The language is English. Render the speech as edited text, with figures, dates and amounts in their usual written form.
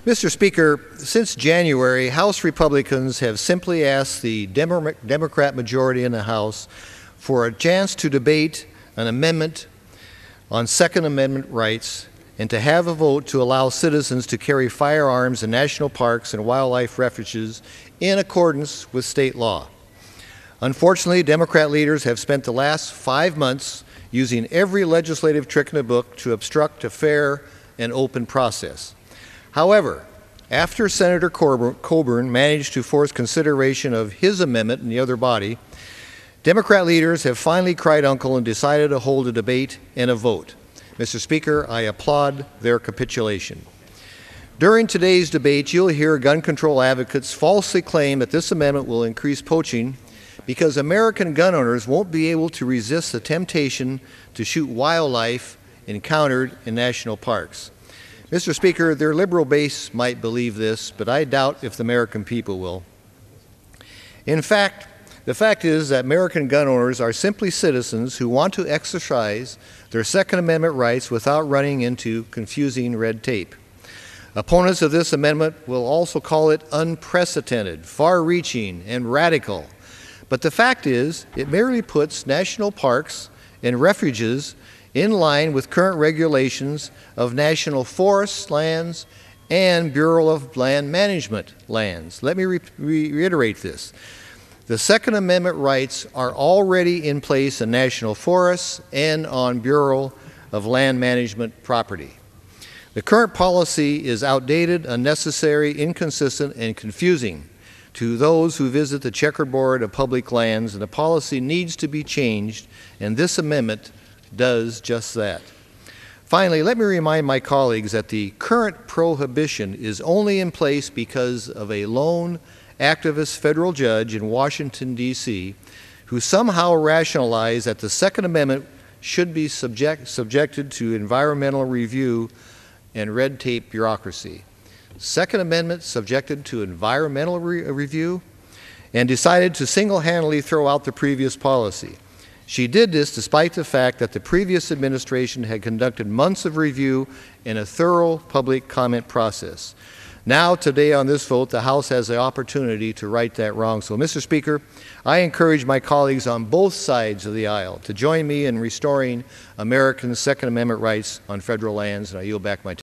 Mr. Speaker, since January, House Republicans have simply asked the Democrat majority in the House for a chance to debate an amendment on Second Amendment rights and to have a vote to allow citizens to carry firearms in national parks and wildlife refuges in accordance with state law. Unfortunately, Democrat leaders have spent the last 5 months using every legislative trick in the book to obstruct a fair and open process. However, after Senator Coburn managed to force consideration of his amendment in the other body, Democrat leaders have finally cried uncle and decided to hold a debate and a vote. Mr. Speaker, I applaud their capitulation. During today's debate, you'll hear gun control advocates falsely claim that this amendment will increase poaching because American gun owners won't be able to resist the temptation to shoot wildlife encountered in national parks. Mr. Speaker, their liberal base might believe this, but I doubt if the American people will. In fact, the fact is that American gun owners are simply citizens who want to exercise their Second Amendment rights without running into confusing red tape. Opponents of this amendment will also call it unprecedented, far-reaching, and radical. But the fact is, it merely puts national parks and refuges in line with current regulations of national forest lands and Bureau of Land Management lands. Let me reiterate this. The Second Amendment rights are already in place in national forests and on Bureau of Land Management property. The current policy is outdated, unnecessary, inconsistent, and confusing to those who visit the checkerboard of public lands, and the policy needs to be changed, and this amendment does just that. Finally, let me remind my colleagues that the current prohibition is only in place because of a lone activist federal judge in Washington, D.C., who somehow rationalized that the Second Amendment should be subjected to environmental review and red tape bureaucracy. Second Amendment subjected to environmental review, and decided to single-handedly throw out the previous policy. She did this despite the fact that the previous administration had conducted months of review and a thorough public comment process. Now, today on this vote, the House has the opportunity to right that wrong. So, Mr. Speaker, I encourage my colleagues on both sides of the aisle to join me in restoring American Second Amendment rights on federal lands, and I yield back my time.